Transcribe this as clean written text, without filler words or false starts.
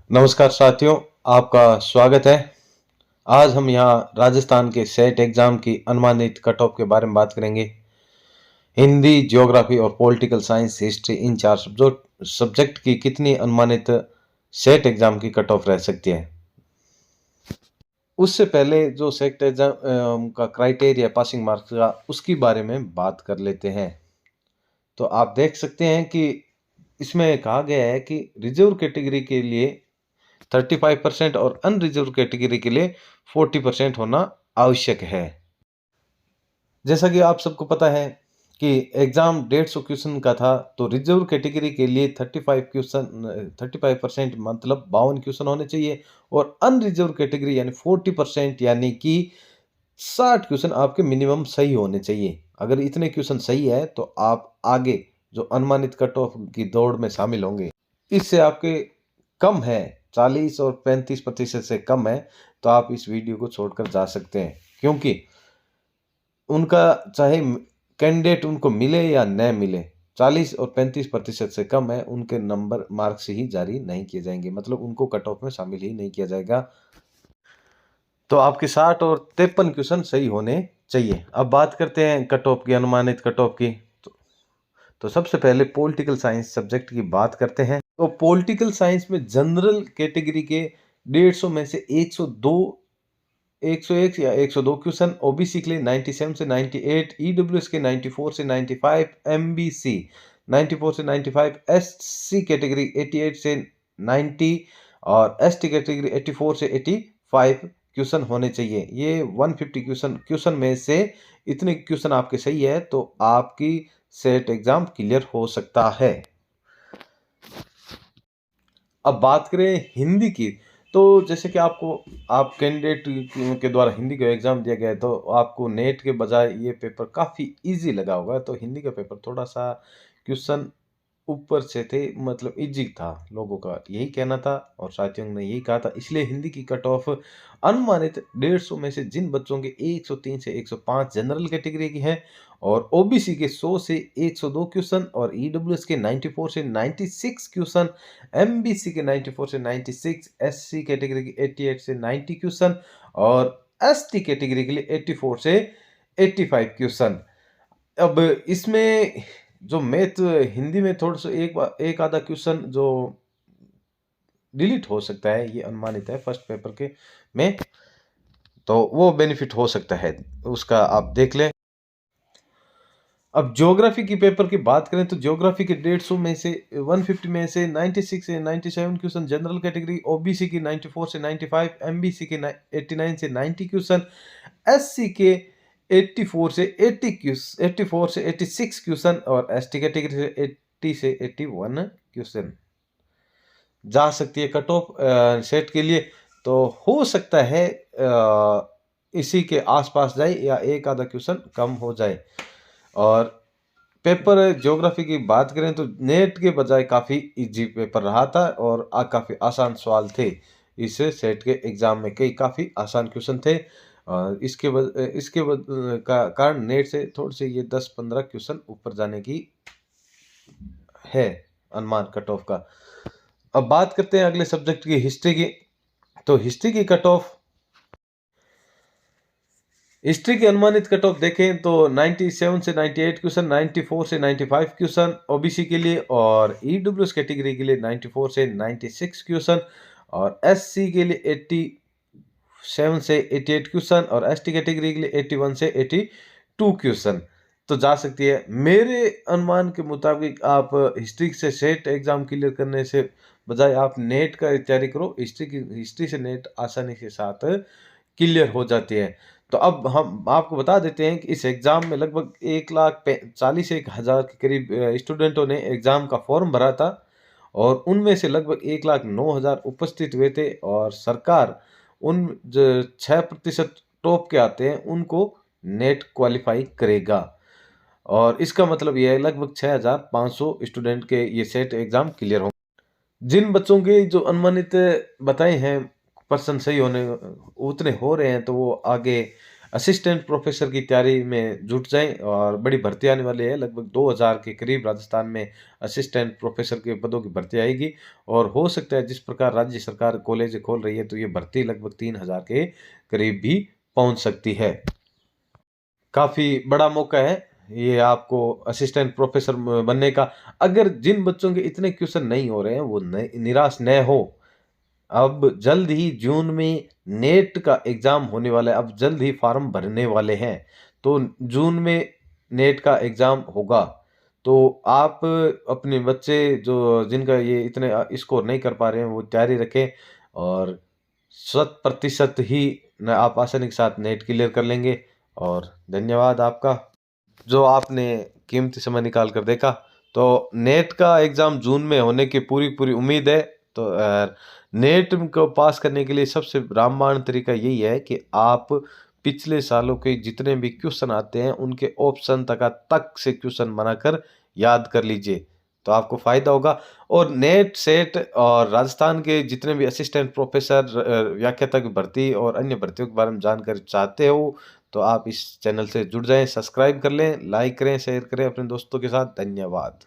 नमस्कार साथियों, आपका स्वागत है। आज हम यहाँ राजस्थान के सेट एग्जाम की अनुमानित कट ऑफ के बारे में बात करेंगे। हिंदी, ज्योग्राफी और पॉलिटिकल साइंस, हिस्ट्री इन चार सब्जेक्ट की कितनी अनुमानित सेट एग्जाम की कट ऑफ रह सकती है। उससे पहले जो सेट एग्जाम का क्राइटेरिया पासिंग मार्क्स का उसके बारे में बात कर लेते हैं। तो आप देख सकते हैं कि इसमें कहा गया है कि रिजर्व कैटेगरी के लिए 35% और अनरिजर्व कैटेगरी के लिए 40% होना आवश्यक है। जैसा कि आप सबको पता है कि एग्जाम 150 क्वेश्चन का था, तो रिजर्व कैटेगरी के लिए 35% मतलब 52 क्वेश्चन होने चाहिए और अनरिजर्व कैटेगरी यानी 40% यानी कि 60 क्वेश्चन आपके मिनिमम सही होने चाहिए। अगर इतने क्वेश्चन सही है तो आप आगे जो अनुमानित कट ऑफ की दौड़ में शामिल होंगे। इससे आपके कम है, 40 और 35% से कम है, तो आप इस वीडियो को छोड़कर जा सकते हैं, क्योंकि उनका चाहे कैंडिडेट उनको मिले या न मिले, 40 और 35% से कम है, उनके नंबर मार्क्स ही जारी नहीं किए जाएंगे, मतलब उनको कट ऑफ में शामिल ही नहीं किया जाएगा। तो आपके 60 और 53 क्वेश्चन सही होने चाहिए। अब बात करते हैं कट ऑफ की, अनुमानित कट ऑफ की। तो सबसे पहले पॉलिटिकल साइंस सब्जेक्ट की बात करते हैं। तो पॉलिटिकल साइंस में जनरल कैटेगरी के 150 में से 101 या 102 क्वेश्चन, ओबीसी के लिए 97 से 98, ईडब्ल्यूएस के 94 से 95, एमबीसी 94 से 95, एससी कैटेगरी 88 से 90 और एसटी कैटेगरी 84 से 85 क्वेश्चन होने चाहिए। ये 150 क्वेश्चन में से इतने क्वेश्चन आपके सही है तो आपकी सेट एग्जाम क्लियर हो सकता है। अब बात करें हिंदी की, तो जैसे कि आप कैंडिडेट के द्वारा हिंदी का एग्जाम दिया गया है, तो आपको नेट के बजाय ये पेपर काफ़ी इजी लगा होगा। तो हिंदी का पेपर थोड़ा सा क्वेश्चन ऊपर से थे, मतलब इजी था, लोगों का यही कहना था और साथियों ने यही कहा था। इसलिए हिंदी की कट ऑफ अनुमानित 150 में से जिन बच्चों के 103 से 105 जनरल कैटेगरी की हैं और ओबीसी के 100 से 102 क्वेश्चन और ईडब्ल्यूएस के 94 से 96 क्वेश्चन, एमबीसी के 94 से 96, एससी कैटेगरी के 88 से 90 क्वेश्चन और एसटी कैटेगरी के लिए 84 से 85 क्वेश्चन। अब इसमें जो मैथ हिंदी में थोड़ा सा एक आधा क्वेश्चन जो डिलीट हो सकता है, ये अनुमानित है फर्स्ट पेपर के में, तो वो बेनिफिट हो सकता है, उसका आप देख लें। अब ज्योग्राफी की पेपर की बात करें तो ज्योग्राफी के 150 में से 150 में से 96 से 97 क्वेश्चन जनरल कैटेगरी, ओबीसी की 94 से 95, एमबीसी के 89 से 90 क्वेश्चन, एससी के 84 से 84 से 86 क्वेश्चन और एसटी कैटेगरी से 80 से 81 क्वेश्चन जा सकती है कट ऑफ सेट के लिए। तो हो सकता है इसी के आसपास जाए या एक आधा क्वेश्चन कम हो जाए। और पेपर ज्योग्राफी की बात करें तो नेट के बजाय काफ़ी इजी पेपर रहा था और काफ़ी आसान सवाल थे। इस सेट के एग्ज़ाम में कई काफ़ी आसान क्वेश्चन थे और का कारण नेट से थोड़े से ये 10-15 क्वेश्चन ऊपर जाने की है अनुमान कट ऑफ का। अब बात करते हैं अगले सब्जेक्ट की, हिस्ट्री की। तो हिस्ट्री की कट ऑफ, हिस्ट्री की अनुमानित कट ऑफ देखें तो 97 से 98 क्वेश्चन, 94 से 95 क्वेश्चन ओबीसी के लिए और ईडब्ल्यूएस कैटेगरी के लिए 94 से 96 क्वेश्चन और एससी के लिए 87 से 88 क्वेश्चन और एसटी कैटेगरी के लिए 81 से 82 क्वेश्चन तो जा सकती है। मेरे अनुमान के मुताबिक आप हिस्ट्री से सेट एग्जाम क्लियर करने से बजाय आप नेट का तैयारी करो। हिस्ट्री से नेट आसानी के साथ क्लियर हो जाती है। तो अब हम आपको बता देते हैं कि इस एग्ज़ाम में लगभग 1,40,000 के करीब स्टूडेंटों ने एग्ज़ाम का फॉर्म भरा था और उनमें से लगभग 1,09,000 उपस्थित हुए थे और सरकार उन जो 6% टॉप के आते हैं उनको नेट क्वालिफाई करेगा और इसका मतलब यह है लगभग 6,500 स्टूडेंट के ये सेट एग्ज़ाम क्लियर होंगे। जिन बच्चों के जो अनुमानित बताए हैं पर्सन सही होने उतने हो रहे हैं, तो वो आगे असिस्टेंट प्रोफेसर की तैयारी में जुट जाएँ और बड़ी भर्ती आने वाली है, लगभग 2000 के करीब राजस्थान में असिस्टेंट प्रोफेसर के पदों की भर्ती आएगी और हो सकता है जिस प्रकार राज्य सरकार कॉलेज खोल रही है, तो ये भर्ती लगभग 3000 के करीब भी पहुँच सकती है। काफ़ी बड़ा मौका है ये आपको असिस्टेंट प्रोफेसर बनने का। अगर जिन बच्चों के इतने क्वेश्चन नहीं हो रहे हैं, वो निराश न हो। अब जल्द ही जून में नेट का एग्ज़ाम होने वाला है, अब जल्द ही फॉर्म भरने वाले हैं। तो जून में नेट का एग्ज़ाम होगा। तो आप अपने बच्चे जो जिनका ये इतने स्कोर नहीं कर पा रहे हैं, वो तैयारी रखें और शत प्रतिशत ही न आप आसानी के साथ नेट क्लियर कर लेंगे। और धन्यवाद आपका, जो आपने कीमती समय निकाल कर देखा। तो नेट का एग्ज़ाम जून में होने की पूरी-पूरी उम्मीद है। तो नेट को पास करने के लिए सबसे रामबाण तरीका यही है कि आप पिछले सालों के जितने भी क्वेश्चन आते हैं, उनके ऑप्शन तक से क्वेश्चन बनाकर याद कर लीजिए, तो आपको फ़ायदा होगा। और नेट, सेट और राजस्थान के जितने भी असिस्टेंट प्रोफ़ेसर, व्याख्याता की भर्ती और अन्य भर्तियों के बारे में जानकारी चाहते हो, तो आप इस चैनल से जुड़ जाएँ, सब्सक्राइब कर लें, लाइक करें, शेयर करें अपने दोस्तों के साथ। धन्यवाद।